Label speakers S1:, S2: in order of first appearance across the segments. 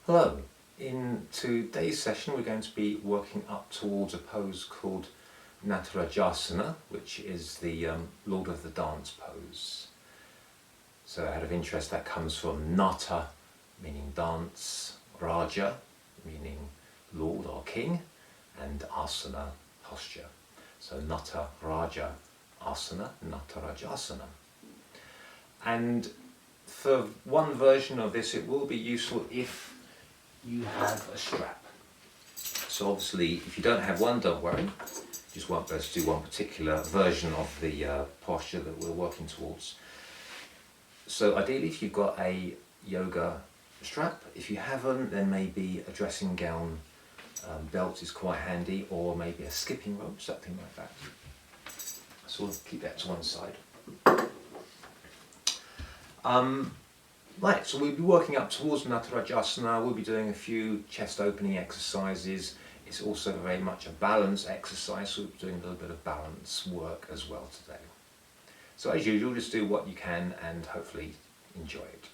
S1: Hello, in today's session we're going to be working up towards a pose called natarajasana, which is the Lord of the Dance pose. So out of interest, that comes from nata, meaning dance, raja, meaning Lord or King, and asana, posture. So nataraja asana, natarajasana. And for one version of this, it will be useful if you have a strap. So obviously, if you don't have one, don't worry. Just let's do one particular version of the posture that we're working towards. So ideally, if you've got a yoga strap, if you haven't, then maybe a dressing gown belt is quite handy, or maybe a skipping rope, something like that. So we'll keep that to one side. Right, so we'll be working up towards natarajasana. We'll be doing a few chest opening exercises. It's also very much a balance exercise, so we'll be doing a little bit of balance work as well today. So as usual, just do what you can and hopefully enjoy it.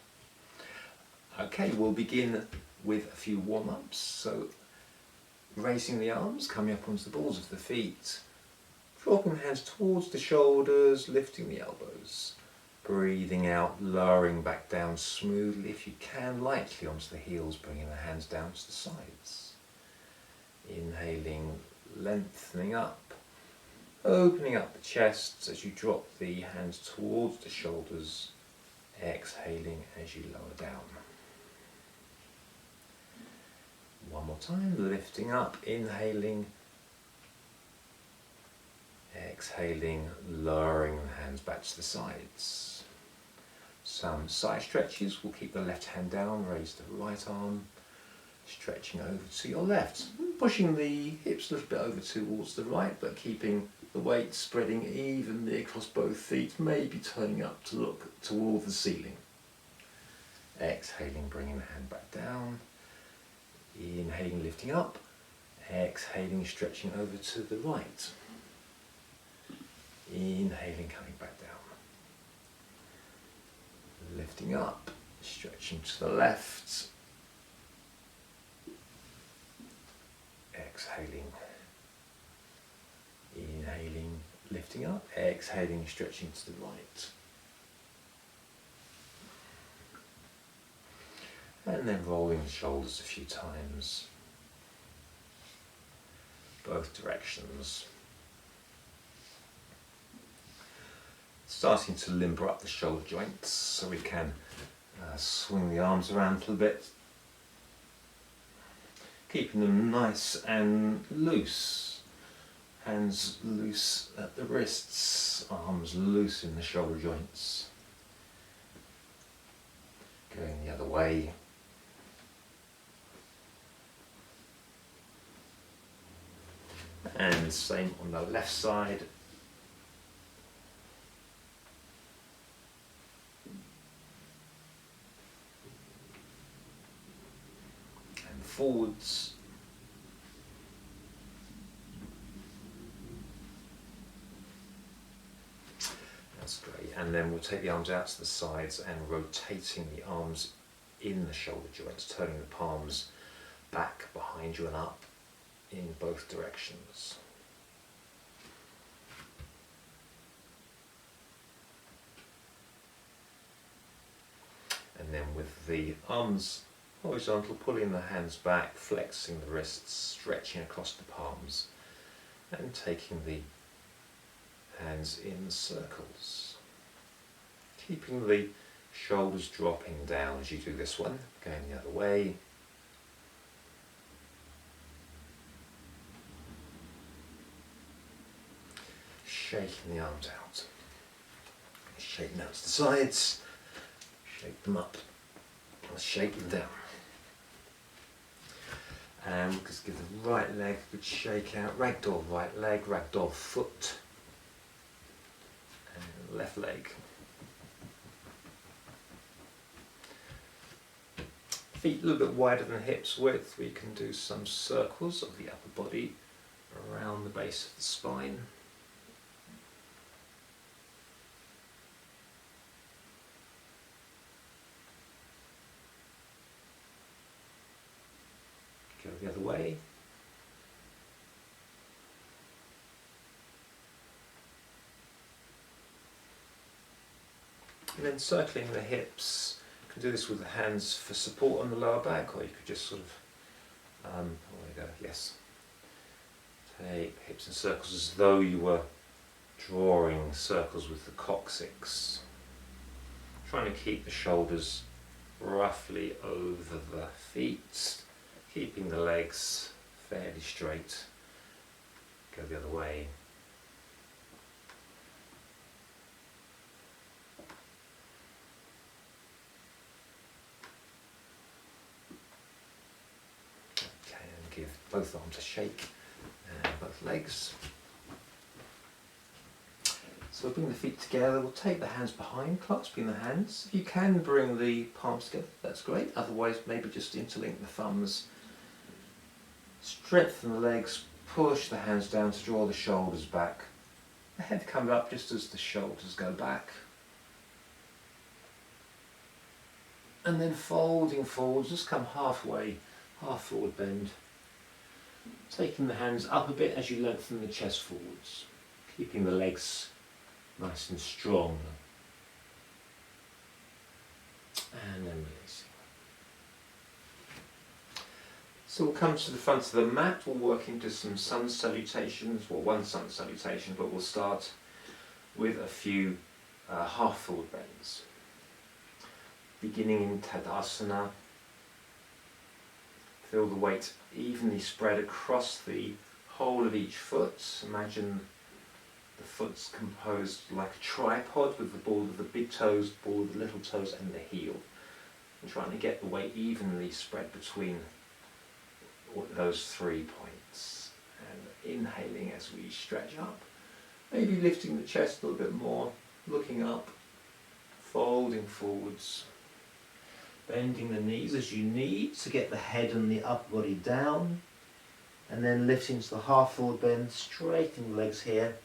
S1: Okay, we'll begin with a few warm-ups. So raising the arms, coming up onto the balls of the feet, dropping the hands towards the shoulders, lifting the elbows. Breathing out, lowering back down smoothly, if you can, lightly onto the heels, bringing the hands down to the sides. Inhaling, lengthening up, opening up the chest as you drop the hands towards the shoulders, exhaling as you lower down. One more time, lifting up, inhaling, exhaling, lowering the hands back to the sides. Some side stretches. We'll keep the left hand down, raise the right arm, stretching over to your left, pushing the hips a little bit over towards the right, but keeping the weight spreading evenly across both feet, maybe turning up to look toward the ceiling. Exhaling, bringing the hand back down. Inhaling, lifting up. Exhaling, stretching over to the right. Inhaling, coming back down. Lifting up, stretching to the left. Exhaling. Inhaling, lifting up. Exhaling, stretching to the right. And then rolling the shoulders a few times. Both directions. Starting to limber up the shoulder joints so we can swing the arms around a little bit. Keeping them nice and loose. Hands loose at the wrists, arms loose in the shoulder joints. Going the other way. And same on the left side. Forwards. That's great. And then we'll take the arms out to the sides and rotating the arms in the shoulder joints, turning the palms back behind you and up in both directions. And then with the arms horizontal, pulling the hands back, flexing the wrists, stretching across the palms, and taking the hands in circles. Keeping the shoulders dropping down as you do this one, going the other way. Shaking the arms out. Shake them out to the sides, shake them up, and shake them down. And we'll just give the right leg a good shake out. Ragdoll right leg, ragdoll foot, and left leg. Feet a little bit wider than hips width. We can do some circles of the upper body around the base of the spine. Go the other way. And then circling the hips. You can do this with the hands for support on the lower back, or you could just sort of, there we go, yes. Take hips in circles as though you were drawing circles with the coccyx. Trying to keep the shoulders roughly over the feet, keeping the legs fairly straight. Go the other way. Okay, and give both arms a shake and both legs. So we'll bring the feet together, we'll take the hands behind, clasping the hands. If you can bring the palms together, that's great. Otherwise, maybe just interlink the thumbs. Strengthen the legs, push the hands down to draw the shoulders back. The head comes up just as the shoulders go back. And then folding forwards, just come halfway, half forward bend. Taking the hands up a bit as you lengthen the chest forwards. Keeping the legs nice and strong. And then releasing. So we'll come to the front of the mat, we'll work into some sun salutations, well, one sun salutation, but we'll start with a few half forward bends. Beginning in Tadasana, feel the weight evenly spread across the whole of each foot. Imagine the foot's composed like a tripod with the ball of the big toes, ball of the little toes and the heel. And trying to get the weight evenly spread between those 3 points. And inhaling as we stretch up. Maybe lifting the chest a little bit more, looking up, folding forwards. Bending the knees as you need to get the head and the upper body down. And then lifting to the half forward bend, straightening the legs here.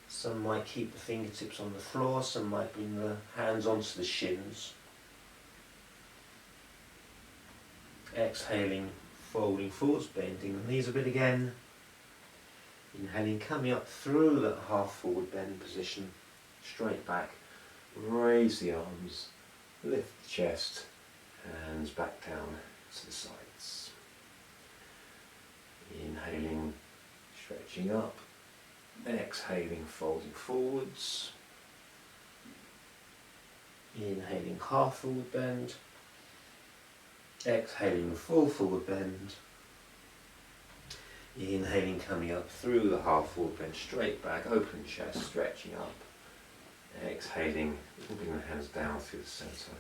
S1: Some might keep the fingertips on the floor, some might bring the hands onto the shins. Exhaling, folding forwards, bending the knees a bit again. Inhaling, coming up through that half forward bend position, straight back. Raise the arms, lift the chest, hands back down to the sides. Inhaling, stretching up. Exhaling, folding forwards. Inhaling, half forward bend. Exhaling, full forward bend. Inhaling, coming up through the half forward bend, straight back, open chest, stretching up. Exhaling, bring the hands down through the centre,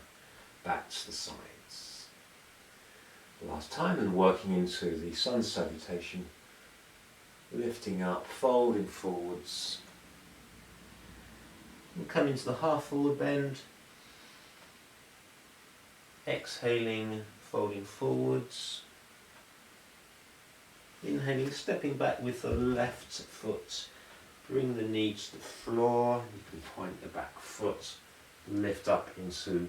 S1: back to the sides. Last time, and working into the sun salutation. Lifting up, folding forwards. We'll come into the half forward bend. Exhaling, folding forwards. Inhaling, stepping back with the left foot. Bring the knee to the floor. You can point the back foot. Lift up into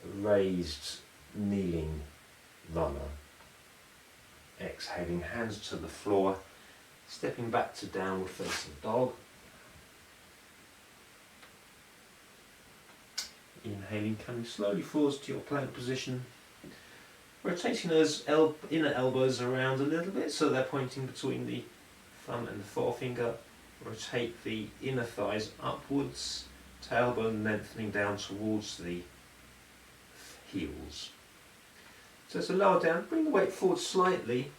S1: a raised kneeling runner. Exhaling, hands to the floor. Stepping back to downward facing dog. Inhaling, coming slowly forwards to your plank position. Rotating those inner elbows around a little bit so they're pointing between the thumb and the forefinger. Rotate the inner thighs upwards, tailbone lengthening down towards the heels. So to lower down, bring the weight forward slightly.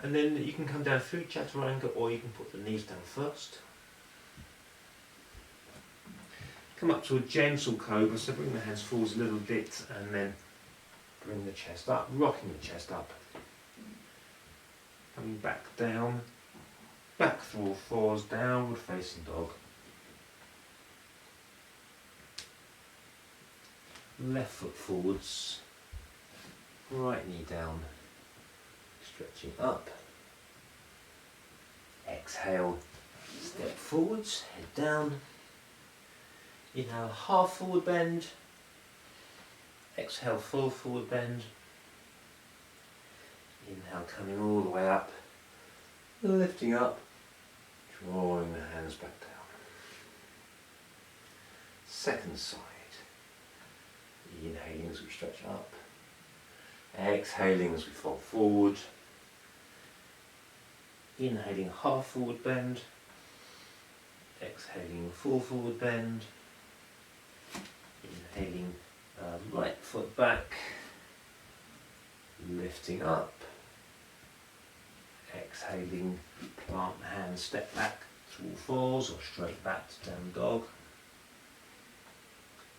S1: And then you can come down through chaturanga, or you can put the knees down first. Come up to a gentle cobra, so bring the hands forwards a little bit and then bring the chest up, rocking the chest up. Coming back down, back through all fours, downward facing dog. Left foot forwards, right knee down. Stretching up. Exhale, step forwards, head down. Inhale, half forward bend. Exhale, full forward bend. Inhale, coming all the way up, lifting up, drawing the hands back down. Second side. Inhaling as we stretch up. Exhaling as we fold forward. Inhaling half forward bend. Exhaling full forward bend. Inhaling right foot back. Lifting up. Exhaling, plant the hands, step back to all fours or straight back to down dog.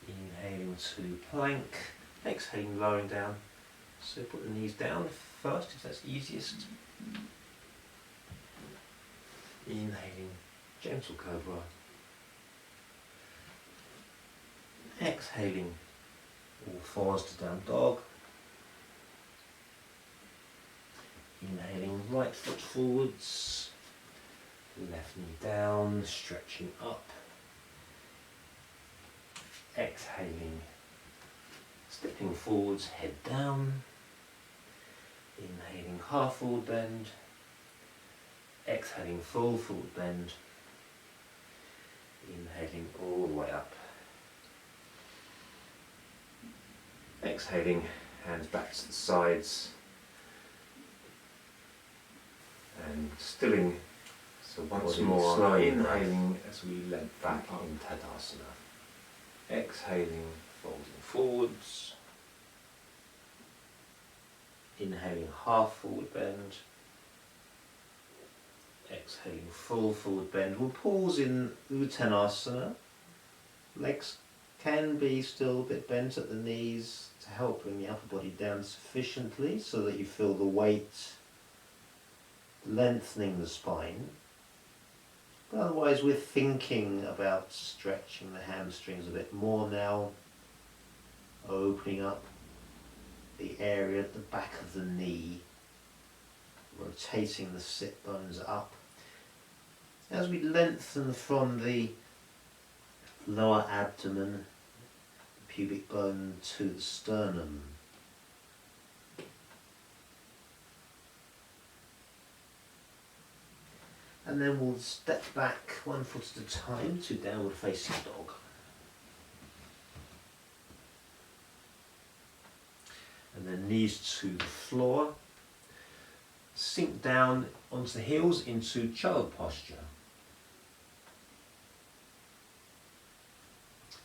S1: Inhaling to plank, exhaling, lowering down. So put the knees down first if that's easiest. Inhaling, gentle cobra. Exhaling, all fours to down dog. Inhaling, right foot forwards, left knee down, stretching up. Exhaling, stepping forwards, head down. Inhaling, half forward bend. Exhaling, full forward bend. Inhaling all the way up. Exhaling, hands back to the sides. And stilling, so once more, slowly inhaling as we lean back in Tadasana. Exhaling, folding forwards. Inhaling, half forward bend. Exhaling, full forward bend. We'll pause in Uttanasana. Legs can be still a bit bent at the knees to help bring the upper body down sufficiently so that you feel the weight lengthening the spine. But otherwise we're thinking about stretching the hamstrings a bit more now, opening up the area at the back of the knee, rotating the sit bones up. As we lengthen from the lower abdomen, the pubic bone to the sternum. And then we'll step back 1 foot at a time to downward facing dog. And then knees to the floor. Sink down onto the heels into child posture.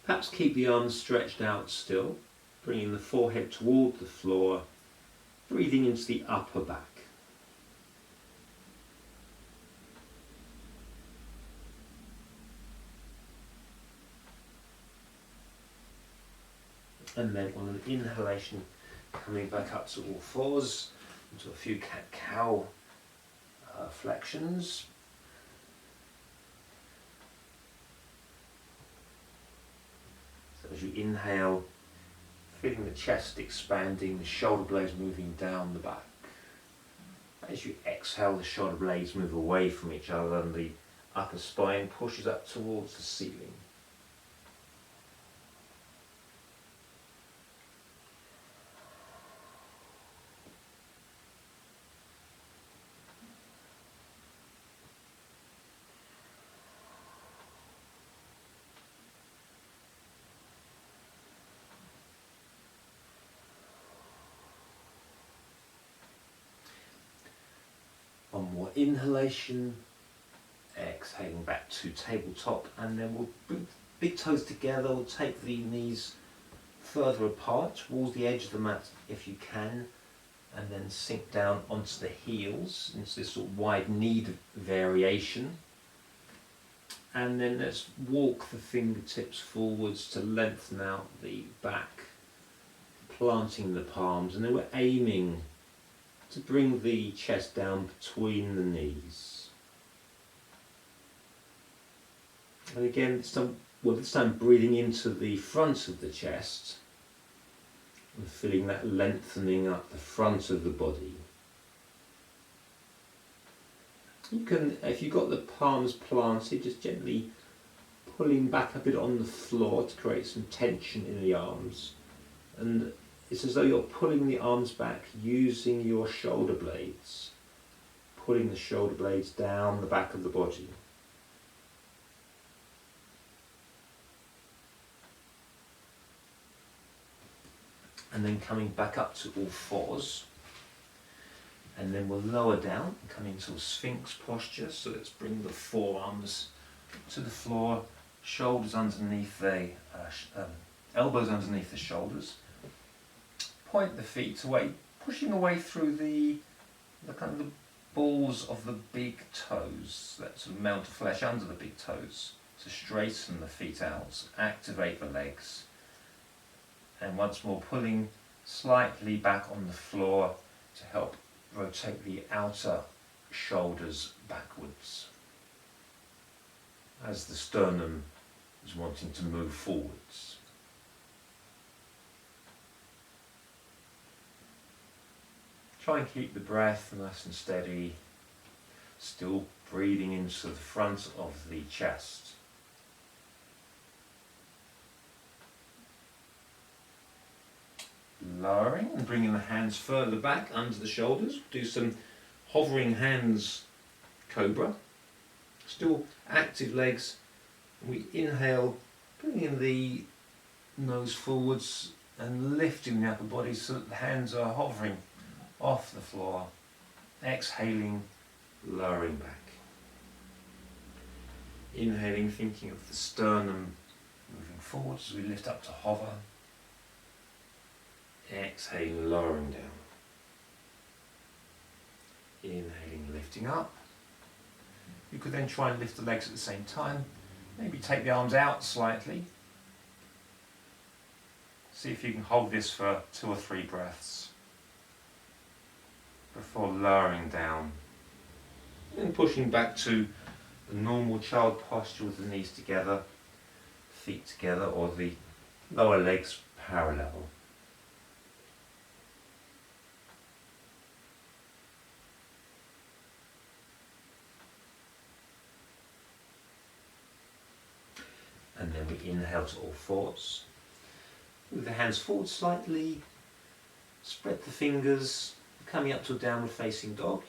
S1: Perhaps keep the arms stretched out still, bringing the forehead toward the floor, breathing into the upper back. And then on an inhalation, coming back up to all fours, into a few cat-cow flexions. So as you inhale, feeling the chest expanding, the shoulder blades moving down the back. As you exhale, the shoulder blades move away from each other and the upper spine pushes up towards the ceiling. One more inhalation, exhaling back to tabletop, and then we'll bring big toes together. We'll take the knees further apart towards the edge of the mat if you can, and then sink down onto the heels into this sort of wide knee variation. And then let's walk the fingertips forwards to lengthen out the back, planting the palms, and then we're aiming to bring the chest down between the knees. And again, this time breathing into the front of the chest and feeling that lengthening up the front of the body. You can, if you've got the palms planted, just gently pulling back a bit on the floor to create some tension in the arms. And It's as though you're pulling the arms back using your shoulder blades, pulling the shoulder blades down the back of the body. And then coming back up to all fours. And then we'll lower down and come into a Sphinx posture. So let's bring the forearms to the floor, shoulders underneath the elbows underneath the shoulders. Point the feet away, pushing away through the kind of the balls of the big toes, that sort of mount of flesh under the big toes. So straighten the feet out, activate the legs. And once more pulling slightly back on the floor to help rotate the outer shoulders backwards as the sternum is wanting to move forwards. Try and keep the breath nice and steady, still breathing into the front of the chest. Lowering and bringing the hands further back under the shoulders. Do some hovering hands cobra. Still active legs. We inhale, bringing the nose forwards and lifting the upper body so that the hands are hovering off the floor. Exhaling, lowering back. Inhaling, thinking of the sternum moving forwards as we lift up to hover. Exhaling, lowering down. Inhaling, lifting up. You could then try and lift the legs at the same time. Maybe take the arms out slightly. See if you can hold this for 2 or 3 breaths before lowering down and pushing back to the normal child posture with the knees together, feet together, or the lower legs parallel. And then we inhale to all fours. Move the hands forward slightly, spread the fingers, coming up to a downward facing dog.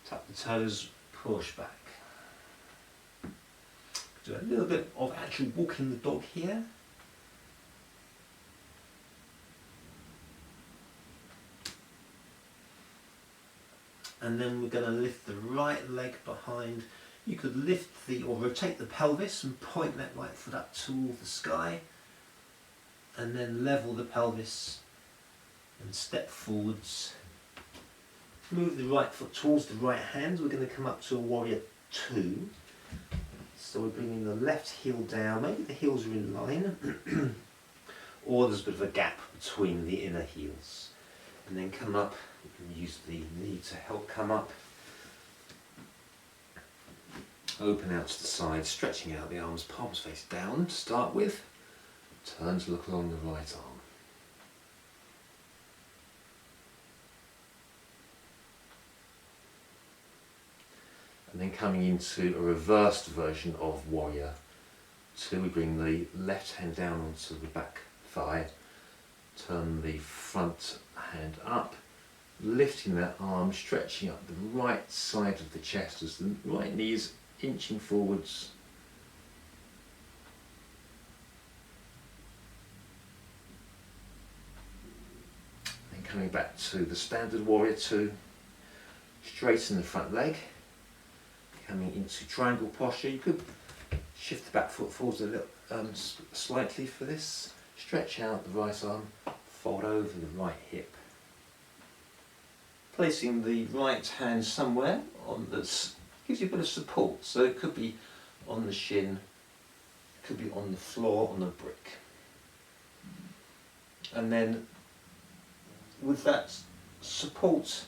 S1: Tuck the toes, push back. Do a little bit of actual walking the dog here. And then we're going to lift the right leg behind. You could lift or rotate the pelvis and point that right foot up toward the sky, and then level the pelvis and step forwards. Move the right foot towards the right hand. We're going to come up to a warrior 2. So we're bringing the left heel down. Maybe the heels are in line, or there's a bit of a gap between the inner heels. And then come up. You can use the knee to help come up. Open out to the side, stretching out the arms, palms face down to start with. Turn to look along the right arm. And then coming into a reversed version of Warrior 2, we bring the left hand down onto the back thigh, turn the front hand up, lifting that arm, stretching up the right side of the chest as the right knee is inching forwards. Then coming back to the standard Warrior 2, straighten the front leg, coming into triangle posture. You could shift the back foot forwards a little, slightly for this. Stretch out the right arm, fold over the right hip. Placing the right hand somewhere on this gives you a bit of support. So it could be on the shin, it could be on the floor, on a brick. And then with that support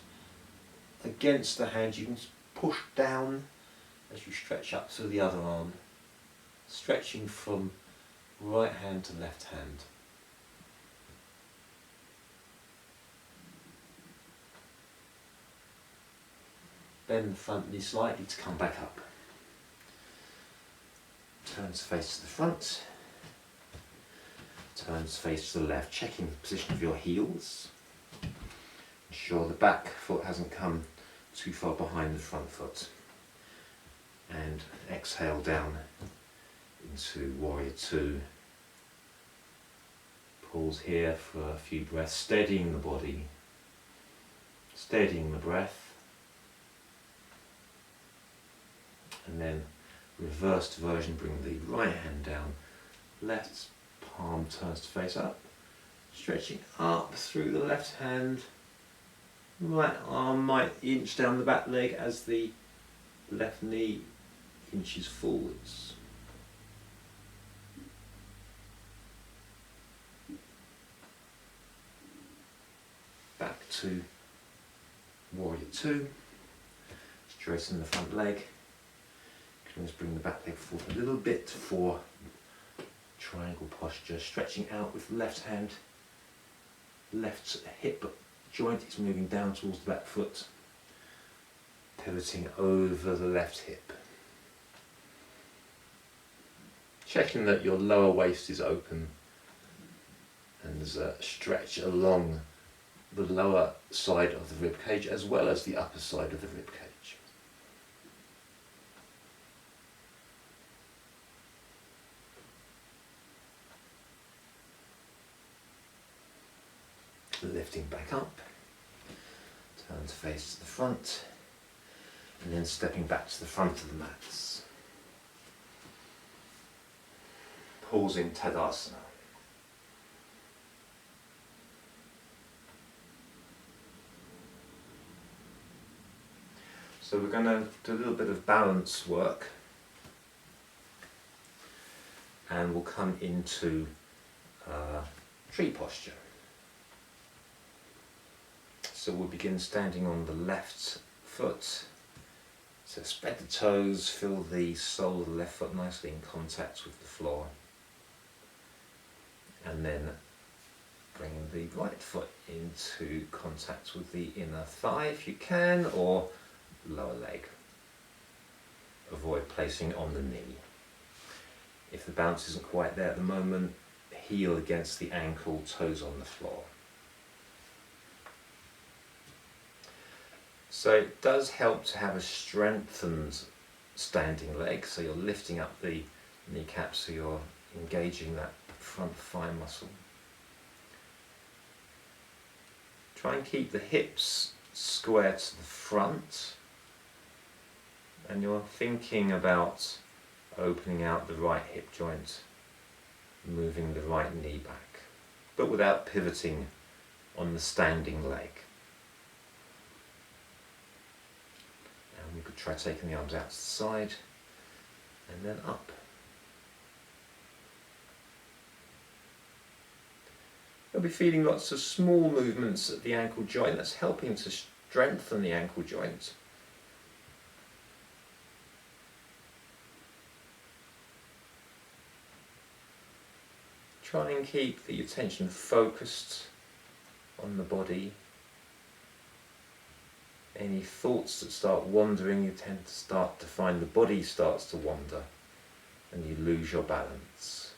S1: against the hand, you can push down as you stretch up through the other arm, stretching from right hand to left hand. Bend the front knee slightly to come back up. Turn to face to the front. Turns face to the left, checking the position of your heels. Ensure the back foot hasn't come too far behind the front foot. And exhale down into Warrior Two. Pause here for a few breaths, steadying the body, steadying the breath. And then reversed version, bring the right hand down, left palm turns to face up, stretching up through the left hand, right arm might inch down the back leg as the left knee inches forwards. Back to Warrior Two, straighten the front leg. You can always bring the back leg forward a little bit for triangle posture, stretching out with the left hand. Left hip joint is moving down towards the back foot, pivoting over the left hip. Checking that your lower waist is open and there's a stretch along the lower side of the rib cage as well as the upper side of the rib cage. Lifting back up, turn to face to the front, and then stepping back to the front of the mats. Pause in Tadasana. So we're going to do a little bit of balance work, and we'll come into tree posture. So we'll begin standing on the left foot. So spread the toes, feel the sole of the left foot nicely in contact with the floor. And then bring the right foot into contact with the inner thigh if you can, or lower leg. Avoid placing on the knee. If the balance isn't quite there at the moment, heel against the ankle, toes on the floor. So it does help to have a strengthened standing leg, so you're lifting up the kneecap, so you're engaging that front thigh muscle. Try and keep the hips square to the front, and you're thinking about opening out the right hip joint, moving the right knee back, but without pivoting on the standing leg. And we could try taking the arms out to the side and then up. You'll be feeling lots of small movements at the ankle joint. That's helping to strengthen the ankle joint. Try and keep the attention focused on the body. Any thoughts that start wandering, you tend to start to find the body starts to wander and you lose your balance.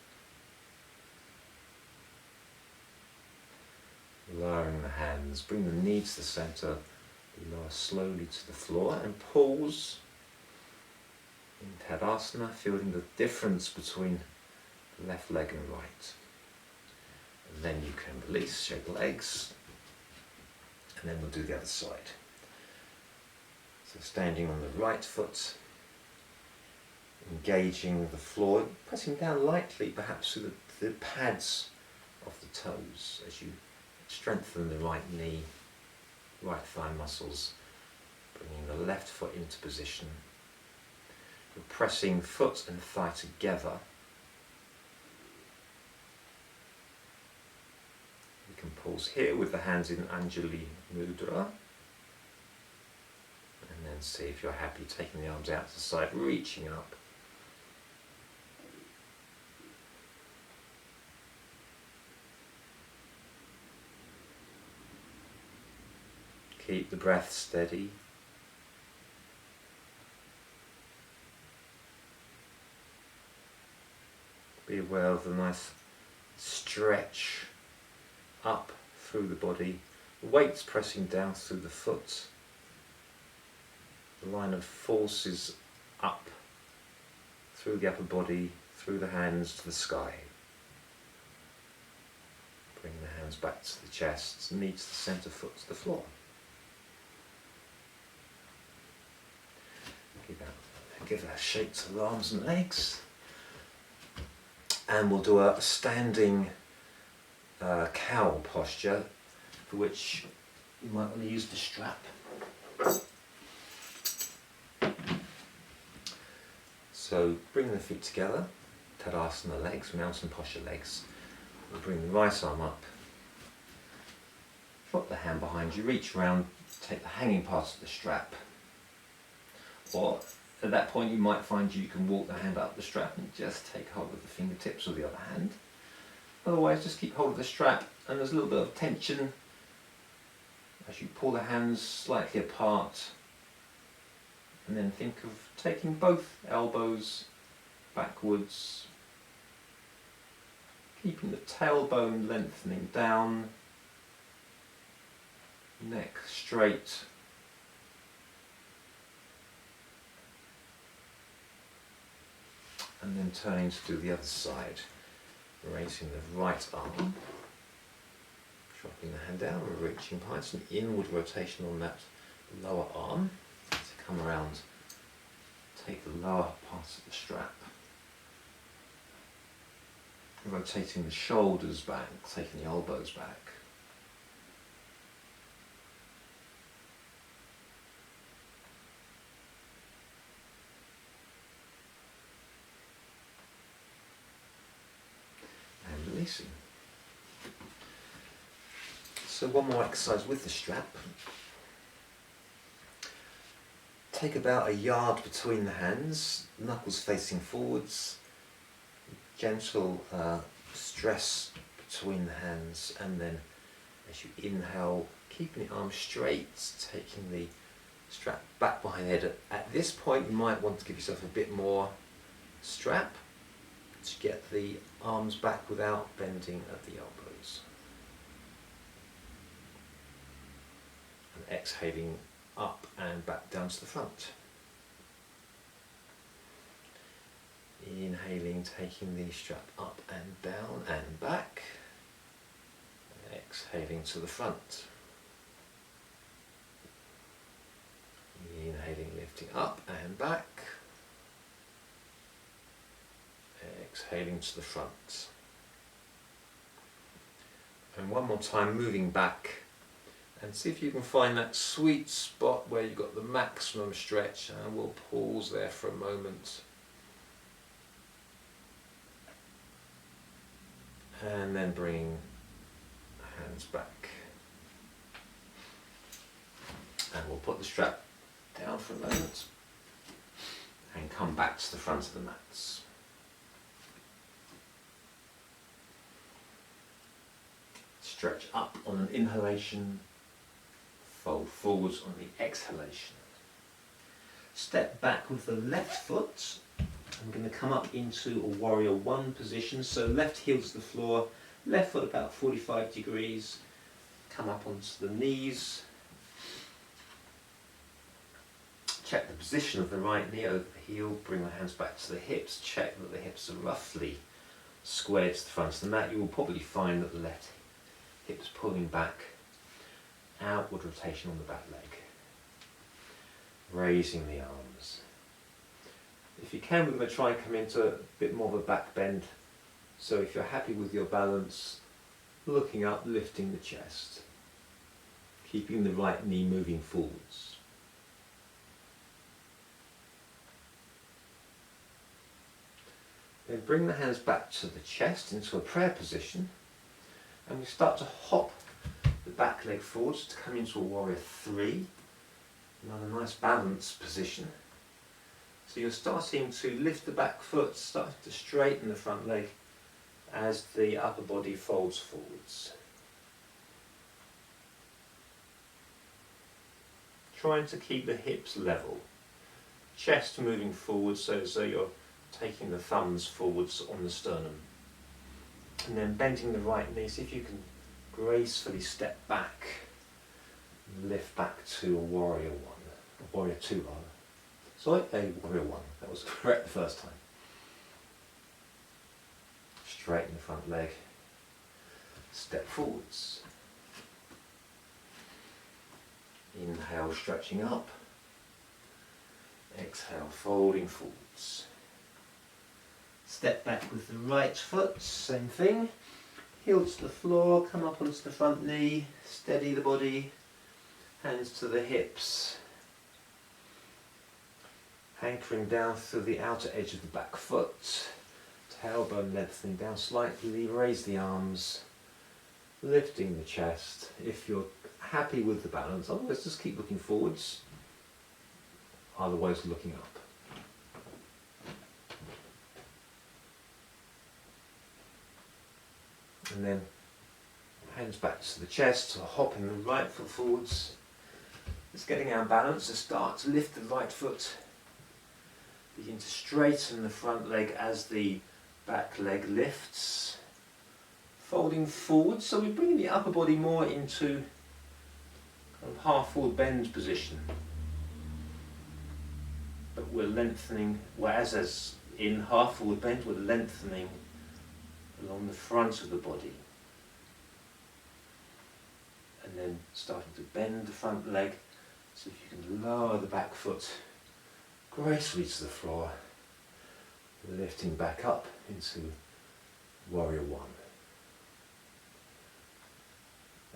S1: Lowering the hands, bring the knee to the centre, lower slowly to the floor and pause in Tadasana, feeling the difference between left leg and right. And then you can release, shake the legs, and then we'll do the other side. So standing on the right foot, engaging the floor, pressing down lightly perhaps with the pads of the toes as you strengthen the right knee, right thigh muscles, bringing the left foot into position. You're pressing foot and thigh together. You can pause here with the hands in Anjali Mudra. And then see if you're happy, taking the arms out to the side, reaching up. Keep the breath steady. Be aware of the nice stretch up through the body, weights pressing down through the foot, the line of force is up through the upper body, through the hands to the sky. Bring the hands back to the chest, knee to the centre, foot to the floor. Give a shake to the arms and legs. And we'll do a standing cow posture, for which you might want to use the strap. So bring the feet together, Tadasana legs, mountain posture legs. We'll bring the right arm up, drop the hand behind you, reach round, take the hanging part of the strap. Or at that point you might find you can walk the hand up the strap and just take hold of the fingertips of the other hand. Otherwise just keep hold of the strap, and there's a little bit of tension as you pull the hands slightly apart, and then think of taking both elbows backwards, keeping the tailbone lengthening down, neck straight, and then turning to do the other side, raising the right arm, dropping the hand down and reaching behind, some inward rotation on that lower arm to come around, take the lower part of the strap, rotating the shoulders back, taking the elbows back. And releasing. So one more exercise with the strap. Take about a yard between the hands, knuckles facing forwards, gentle stress between the hands, and then as you inhale, keeping the arms straight, taking the strap back behind the head. At this point you might want to give yourself a bit more strap to get the arms back without bending at the elbows. And exhaling up and back down to the front. Inhaling, taking the strap up and down and back. And exhaling to the front. Inhaling, lifting up and back. Exhaling to the front. And one more time, moving back. And see if you can find that sweet spot where you've got the maximum stretch, and we'll pause there for a moment. And then bring the hands back. And we'll put the strap down for a moment and come back to the front of the mats. Stretch up on an inhalation, fold forwards on the exhalation. Step back with the left foot. I'm going to come up into a warrior one position, so left heel to the floor, left foot about 45 degrees, come up onto the knees, check the position of the right knee over the heel, bring the hands back to the hips, check that the hips are roughly squared to the front of the mat. You will probably find that the left hip's pulling back, outward rotation on the back leg, raising the arms. If you can, we're going to try and come into a bit more of a back bend. So if you're happy with your balance, looking up, lifting the chest, keeping the right knee moving forwards. Then bring the hands back to the chest into a prayer position, and we start to hop the back leg forwards to come into a warrior three. Another nice balanced position. So you're starting to lift the back foot, starting to straighten the front leg as the upper body folds forwards. Trying to keep the hips level, chest moving forward so you're taking the thumbs forwards on the sternum. And then bending the right knee, see if you can gracefully step back, lift back to a warrior one, a warrior two rather. Sorry, a warrior one, that was correct the first time. Straighten the front leg, step forwards. Inhale, stretching up. Exhale, folding forwards. Step back with the right foot, same thing. Heel to the floor, come up onto the front knee, steady the body, hands to the hips. Anchoring down through the outer edge of the back foot. Tailbone lengthening down slightly, raise the arms, lifting the chest. If you're happy with the balance, otherwise just keep looking forwards, otherwise looking up. And then hands back to the chest, hopping the right foot forwards. Just getting our balance to start to lift the right foot. Begin to straighten the front leg as the back leg lifts. Folding forward, so we're bringing the upper body more into kind of half forward bend position. But we're lengthening, whereas as in half forward bend, we're lengthening along the front of the body. And then starting to bend the front leg, so if you can lower the back foot gracefully to the floor, lifting back up into warrior one.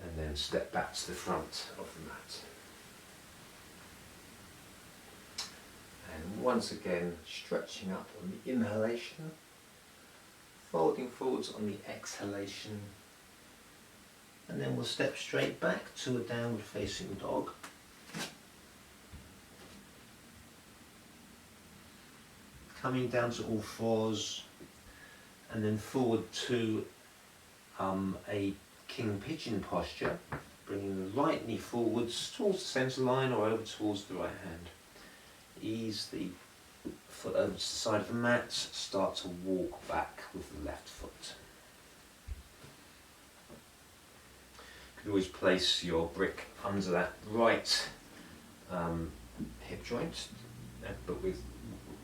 S1: And then step back to the front of the mat. And once again, stretching up on the inhalation, folding forwards on the exhalation, and then we'll step straight back to a downward facing dog. Coming down to all fours, and then forward to a king pigeon posture, bringing the right knee forwards towards the centre line or over towards the right hand. Ease the foot over to the side of the mat, start to walk back with the left foot. You can always place your brick under that right hip joint, but with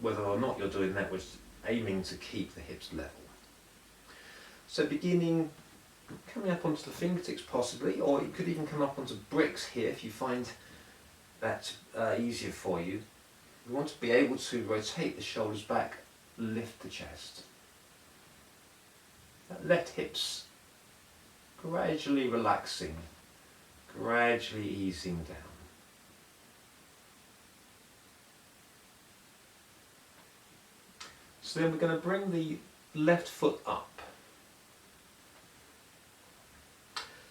S1: whether or not you're doing that, we're aiming to keep the hips level. So beginning, coming up onto the fingertips possibly, or you could even come up onto bricks here if you find that easier for you. We want to be able to rotate the shoulders back, lift the chest. That left hip's gradually relaxing, gradually easing down. So then we're going to bring the left foot up.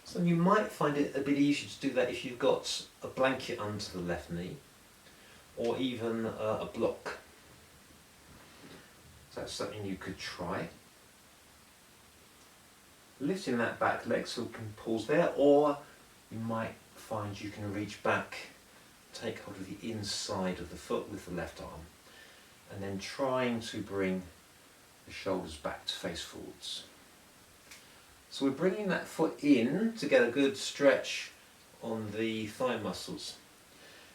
S1: So you might find it a bit easier to do that if you've got a blanket under the left knee, or even a block. So that's something you could try. Lifting that back leg, so we can pause there, or you might find you can reach back, take hold of the inside of the foot with the left arm, and then trying to bring the shoulders back to face forwards. So we're bringing that foot in to get a good stretch on the thigh muscles.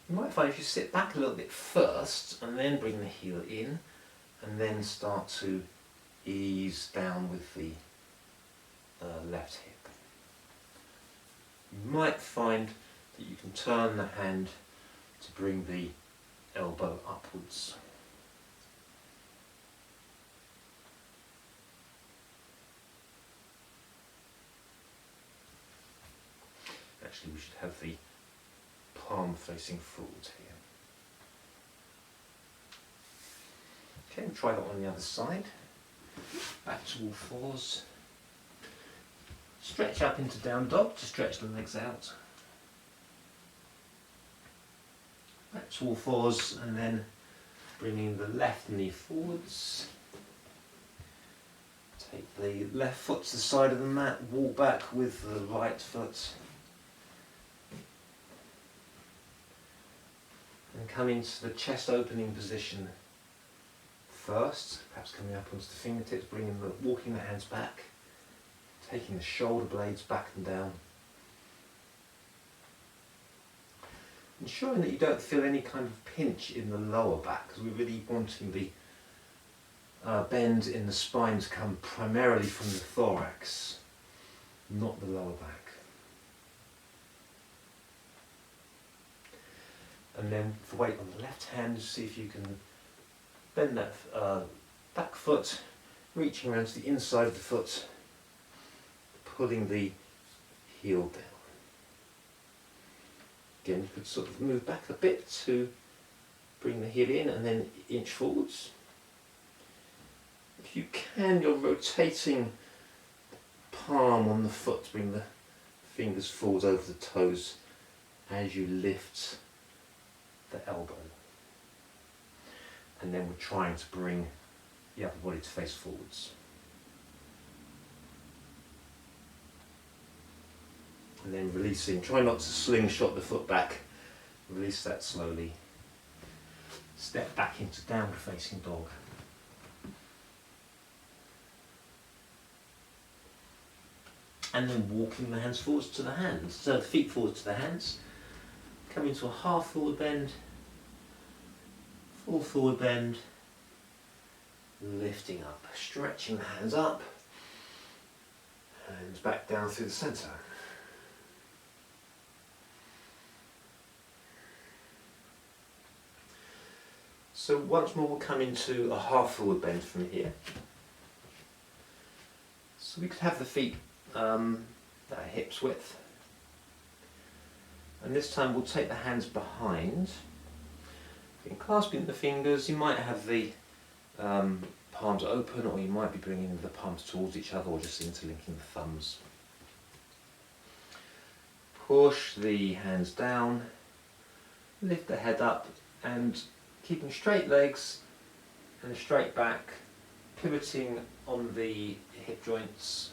S1: You might find if you sit back a little bit first and then bring the heel in and then start to ease down with the left hip. You might find that you can turn the hand to bring the elbow upwards. Actually, we should have the palm facing forward here. Okay, we'll try that on the other side. Back to all fours. Stretch up into down dog to stretch the legs out. Back to all fours, and then bringing the left knee forwards. Take the left foot to the side of the mat, walk back with the right foot. And come into the chest opening position first, perhaps coming up onto the fingertips, walking the hands back, taking the shoulder blades back and down. Ensuring that you don't feel any kind of pinch in the lower back, because we're really wanting the bend in the spine to come primarily from the thorax, not the lower back. And then with the weight on the left hand, see if you can bend that back foot, reaching around to the inside of the foot, pulling the heel down. Again, you could sort of move back a bit to bring the heel in and then inch forwards. If you can, you're rotating the palm on the foot to bring the fingers forwards over the toes as you lift the elbow. And then we're trying to bring the upper body to face forwards. And then releasing, try not to slingshot the foot back, release that slowly. Step back into downward facing dog. And then walking the hands forwards to the hands, so the feet forwards to the hands. Come into a half forward bend, full forward bend, lifting up, stretching the hands up, hands back down through the centre. So once more we'll come into a half forward bend from here. So we could have the feet at hips width. And this time we'll take the hands behind. In clasping the fingers, you might have the palms open, or you might be bringing the palms towards each other, or just interlinking the thumbs. Push the hands down, lift the head up, and keeping straight legs and a straight back, pivoting on the hip joints.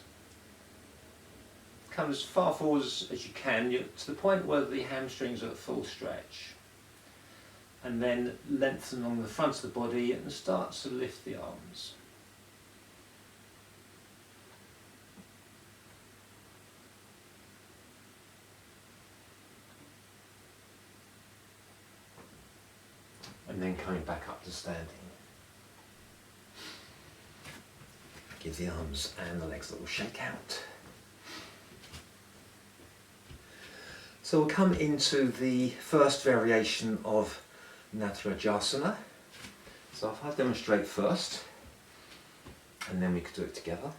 S1: Come as far forward as you can, to the point where the hamstrings are at full stretch. And then lengthen along the front of the body and start to lift the arms. And then coming back up to standing. Give the arms and the legs a little shake out. So we'll come into the first variation of natarajasana. So I'll demonstrate first, and then we could do it together.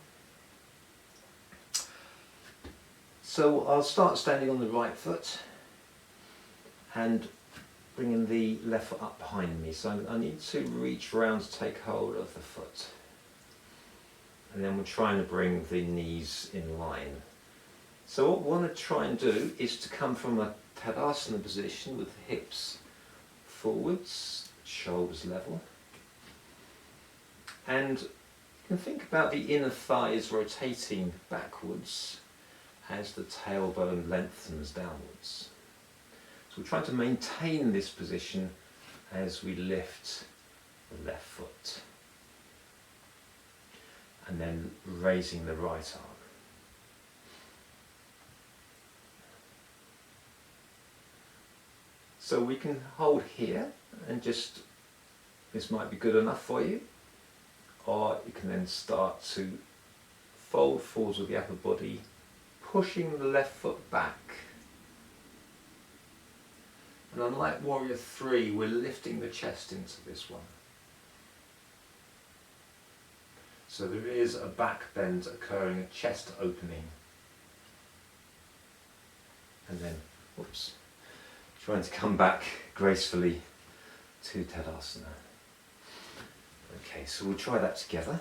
S1: So I'll start standing on the right foot and bringing the left foot up behind me. So I need to reach around to take hold of the foot. And then we're trying to bring the knees in line. So what we want to try and do is to come from a tadasana position with the hips forwards, shoulders level. And you can think about the inner thighs rotating backwards as the tailbone lengthens downwards. So we're trying to maintain this position as we lift the left foot. And then raising the right arm. So we can hold here and just, this might be good enough for you, or you can then start to fold forwards with the upper body, pushing the left foot back. And unlike Warrior 3, we're lifting the chest into this one. So there is a back bend occurring, a chest opening. And then, whoops. Trying to come back gracefully to Tadasana. Okay, so we'll try that together.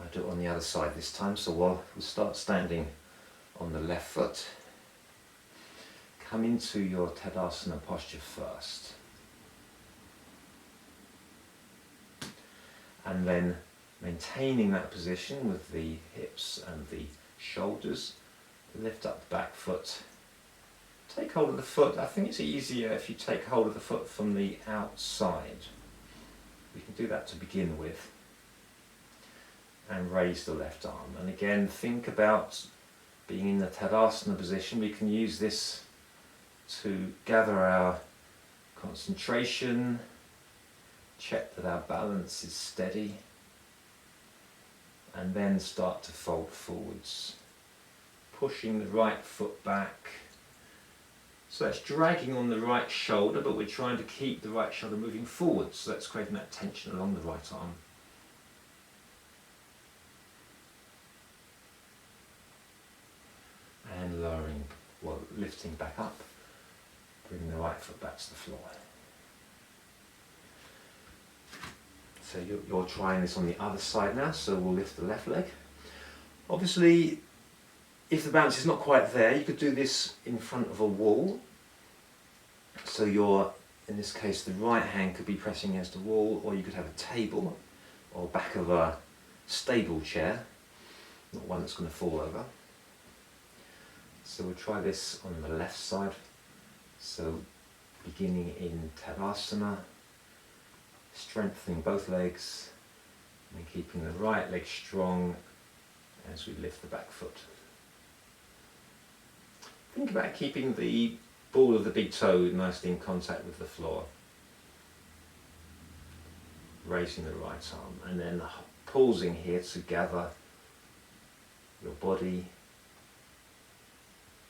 S1: I'll do it on the other side this time, so we'll start standing on the left foot. Come into your Tadasana posture first. And then maintaining that position with the hips and the shoulders, lift up the back foot. Take hold of the foot. I think it's easier if you take hold of the foot from the outside. We can do that to begin with. and raise the left arm. And again, think about being in the Tadasana position. We can use this to gather our concentration, check that our balance is steady, and then start to fold forwards, pushing the right foot back. So that's dragging on the right shoulder, but we're trying to keep the right shoulder moving forwards, so that's creating that tension along the right arm. And lowering, well, lifting back up, bringing the right foot back to the floor. So you're trying this on the other side now, so we'll lift the left leg. Obviously, if the balance is not quite there, you could do this in front of a wall. So in this case, the right hand could be pressing against a wall, or you could have a table or back of a stable chair, not one that's going to fall over. So we'll try this on the left side. So beginning in Tadasana, strengthening both legs and keeping the right leg strong as we lift the back foot. Think about keeping the ball of the big toe nicely in contact with the floor. Raising the right arm and then pausing here to gather your body.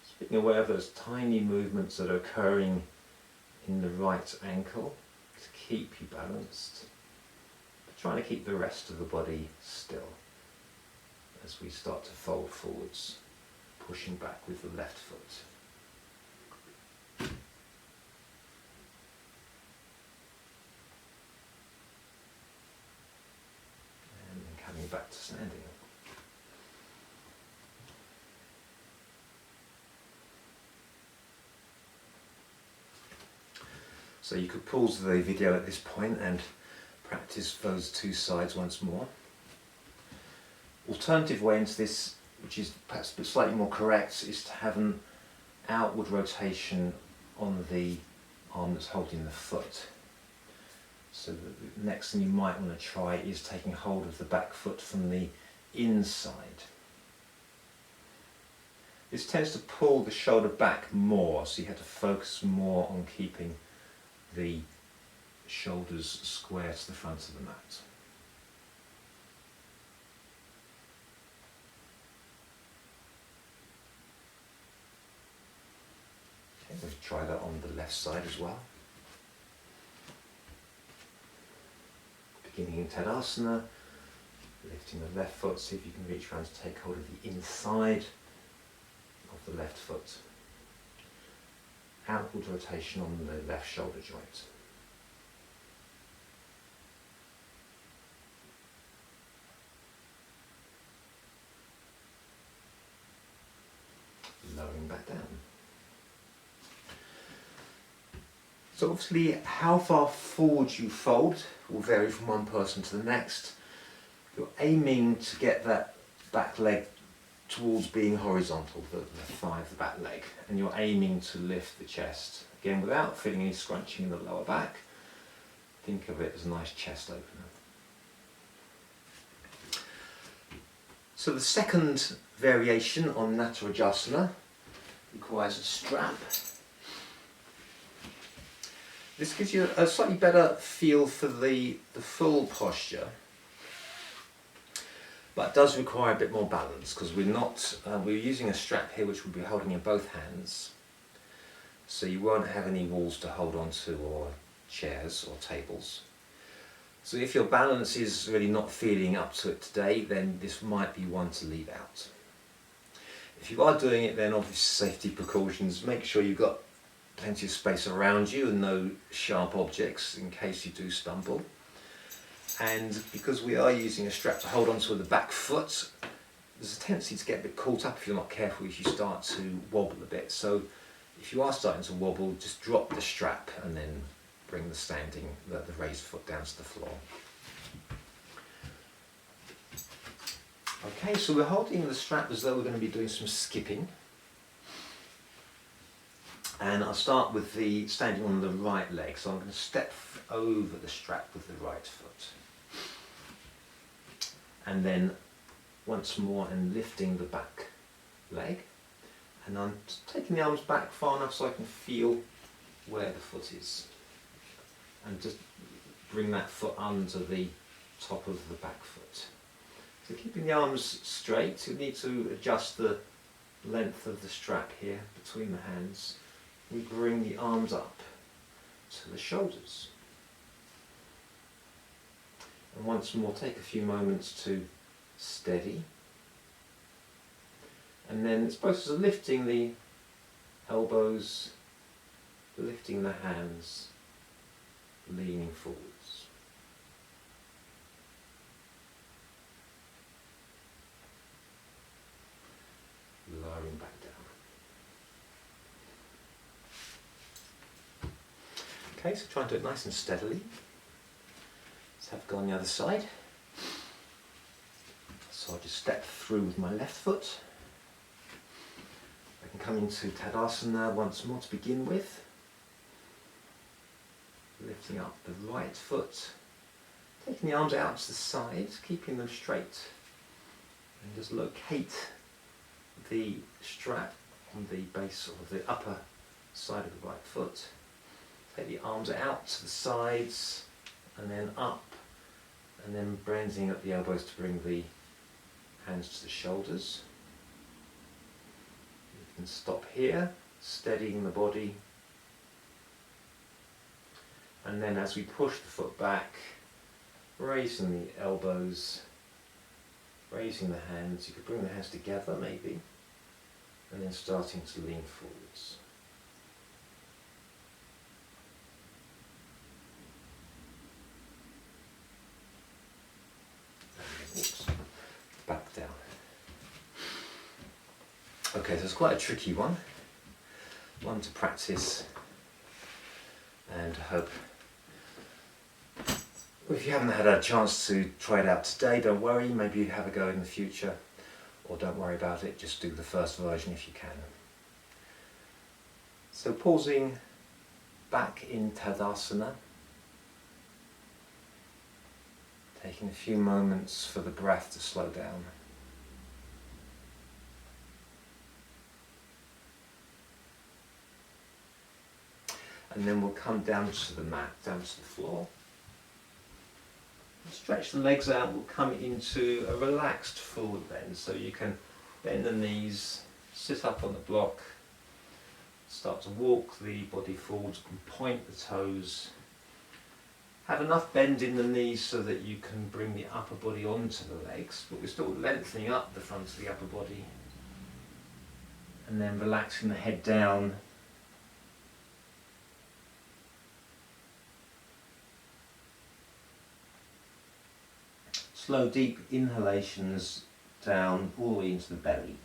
S1: Just being aware of those tiny movements that are occurring in the right ankle to keep you balanced. But trying to keep the rest of the body still as we start to fold forwards, pushing back with the left foot. And then coming back to standing. So you could pause the video at this point and practice those two sides once more. Alternative way into this, which is perhaps slightly more correct, is to have an outward rotation on the arm that's holding the foot. So the next thing you might want to try is taking hold of the back foot from the inside. This tends to pull the shoulder back more, so you have to focus more on keeping the shoulders square to the front of the mat. Okay, we'll try that on the left side as well. Beginning in Tadasana, lifting the left foot, see if you can reach around to take hold of the inside of the left foot. Outward rotation on the left shoulder joint. Lowering back down. So obviously how far forward you fold will vary from one person to the next. You're aiming to get that back leg towards being horizontal, the thigh of the back leg, and you're aiming to lift the chest. Again, without feeling any scrunching in the lower back, think of it as a nice chest opener. So the second variation on natarajasana requires a strap. This gives you a slightly better feel for the full posture, but it does require a bit more balance because we're using a strap here which we'll be holding in both hands, so you won't have any walls to hold onto or chairs or tables. So if your balance is really not feeling up to it today, then this might be one to leave out. If you are doing it, then obvious safety precautions, make sure you've got plenty of space around you and no sharp objects in case you do stumble. And because we are using a strap to hold onto the back foot, there's a tendency to get a bit caught up if you're not careful if you start to wobble a bit. So if you are starting to wobble, just drop the strap and then bring the raised foot down to the floor. Okay, so we're holding the strap as though we're going to be doing some skipping. And I'll start with the standing on the right leg. So I'm going to step over the strap with the right foot. And then once more and lifting the back leg. And I'm taking the arms back far enough so I can feel where the foot is. And just bring that foot under the top of the back foot. So keeping the arms straight, you need to adjust the length of the strap here between the hands. We bring the arms up to the shoulders. And once more, take a few moments to steady. And then it's both lifting the elbows, lifting the hands, leaning forwards. Lowering back down. Okay, so try and do it nice and steadily. Let's have a go on the other side. So I'll just step through with my left foot. I can come into Tadasana once more to begin with. Lifting up the right foot, taking the arms out to the side, keeping them straight, and just locate the strap on the base of the upper side of the right foot. Take the arms out to the sides and then up, and then bending at the elbows to bring the hands to the shoulders. You can stop here, steadying the body. And then as we push the foot back, raising the elbows, raising the hands, you could bring the hands together maybe, and then starting to lean forwards. Oops, back down. Okay, so it's quite a tricky one to practice, and hope if you haven't had a chance to try it out today, don't worry, maybe you have a go in the future, or don't worry about it, just do the first version if you can. So pausing back in Tadasana, taking a few moments for the breath to slow down. And then we'll come down to the mat, down to the floor. Stretch the legs out, we'll come into a relaxed forward bend. So you can bend the knees, sit up on the block, start to walk the body forwards and point the toes. Have enough bend in the knees so that you can bring the upper body onto the legs, but we're still lengthening up the front of the upper body. And then relaxing the head down. Slow deep inhalations down all the way into the belly.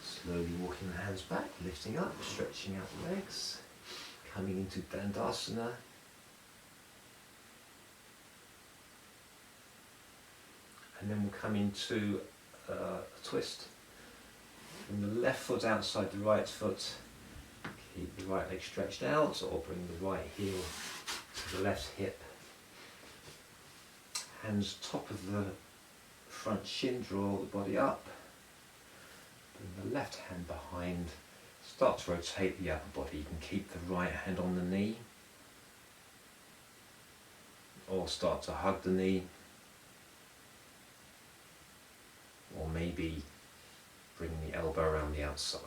S1: Slowly walking the hands back, lifting up, stretching out the legs, coming into Dandasana. And then we'll come into a twist. Bring the left foot outside the right foot. Keep the right leg stretched out, or bring the right heel to the left hip. Hands top of the front shin, draw the body up. Bring the left hand behind. Start to rotate the upper body. You can keep the right hand on the knee, or start to hug the knee. Or maybe bring the elbow around the outside.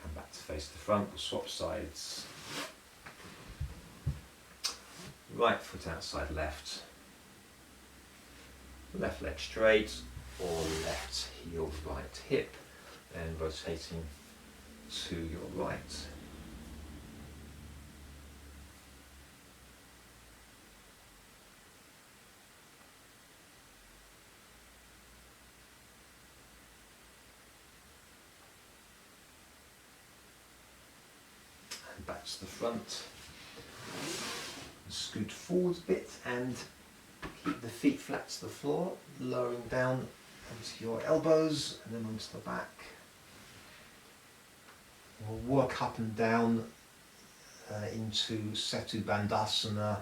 S1: Come back to face the front, we'll swap sides. Right foot outside left. Left leg straight, or left heel, right hip, and rotating to your right. to the front. Scoot forwards a bit and keep the feet flat to the floor, lowering down onto your elbows and then onto the back. We'll work up and down into Setu Bandhasana,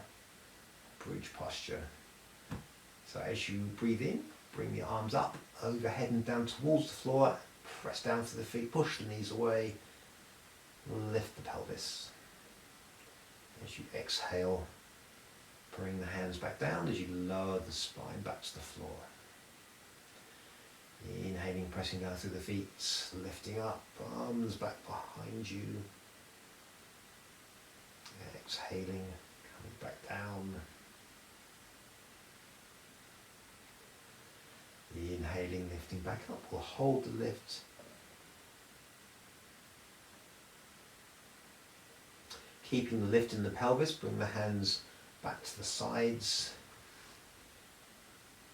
S1: bridge posture. So as you breathe in, bring the arms up, overhead and down towards the floor, press down to the feet, push the knees away, lift the pelvis. As you exhale, bring the hands back down as you lower the spine back to the floor. Inhaling, pressing down through the feet, lifting up, arms back behind you. Exhaling, coming back down. Inhaling, lifting back up. We'll hold the lift. Keeping the lift in the pelvis, bring the hands back to the sides.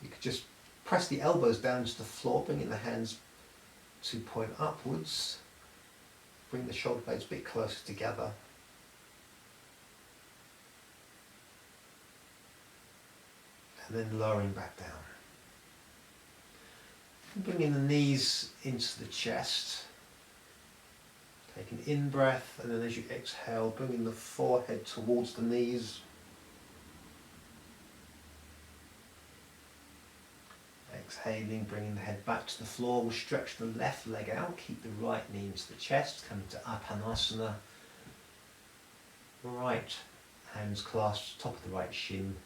S1: You could just press the elbows down to the floor, bringing the hands to point upwards. Bring the shoulder blades a bit closer together. And then lowering back down. Bringing the knees into the chest. Take an in-breath, and then as you exhale, bringing the forehead towards the knees. Exhaling, bringing the head back to the floor. We'll stretch the left leg out, keep the right knee into the chest, coming to Apanasana. Right hands clasped top of the right shin.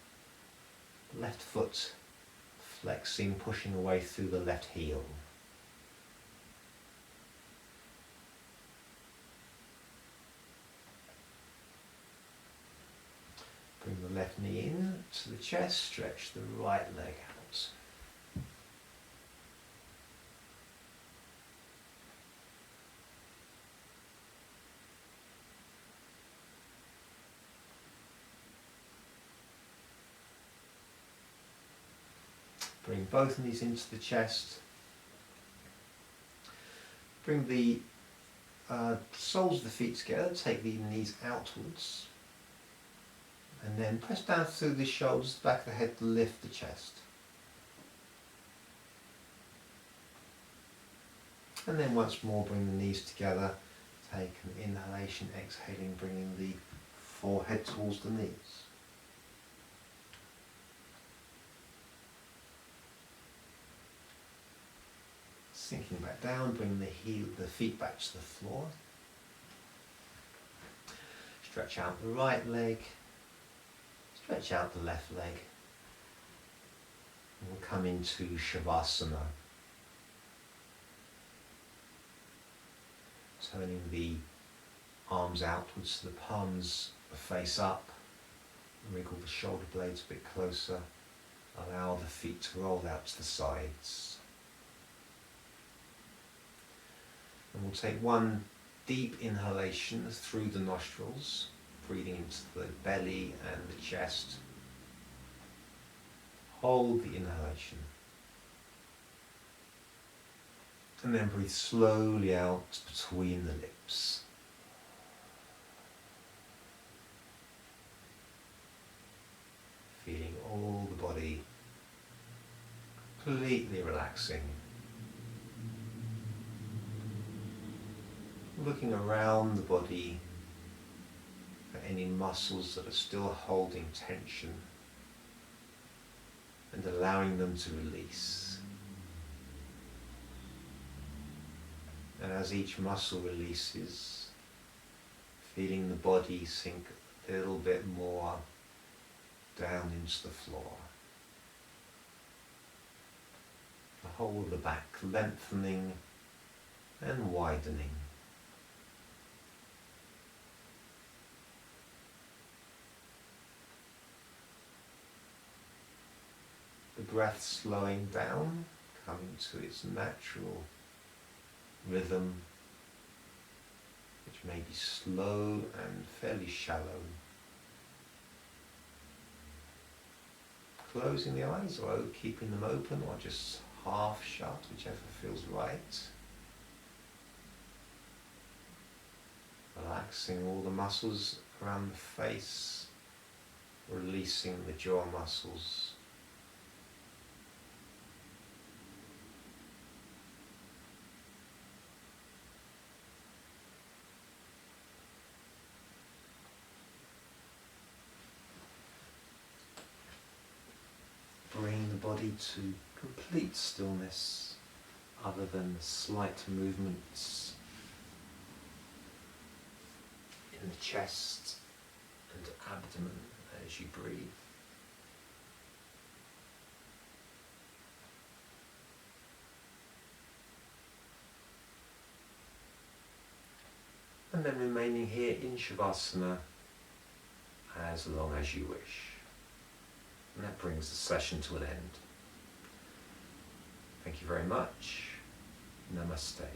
S1: Left foot flexing, pushing away through the left heel. Bring the left knee in to the chest, stretch the right leg out. Bring both knees into the chest. Bring the soles of the feet together, take the knees outwards. And then press down through the shoulders, the back of the head, to lift the chest. And then once more bring the knees together, take an inhalation, exhaling, bringing the forehead towards the knees. Sinking back down, bring the feet back to the floor. Stretch out the right leg, stretch out the left leg. And we'll come into Shavasana. Turning the arms outwards so the palms face up. Wriggle the shoulder blades a bit closer. Allow the feet to roll out to the sides. And we'll take one deep inhalation through the nostrils, breathing into the belly and the chest. Hold the inhalation. And then breathe slowly out between the lips. Feeling all the body completely relaxing. Looking around the body for any muscles that are still holding tension and allowing them to release. And as each muscle releases, feeling the body sink a little bit more down into the floor. The whole of the back lengthening and widening. The breath slowing down, coming to its natural rhythm, which may be slow and fairly shallow. Closing the eyes or keeping them open or just half shut, whichever feels right. Relaxing all the muscles around the face, releasing the jaw muscles. Bring the body to complete stillness, other than slight movements in the chest and abdomen as you breathe. And then remaining here in Shavasana as long as you wish. And that brings the session to an end. Thank you very much. Namaste.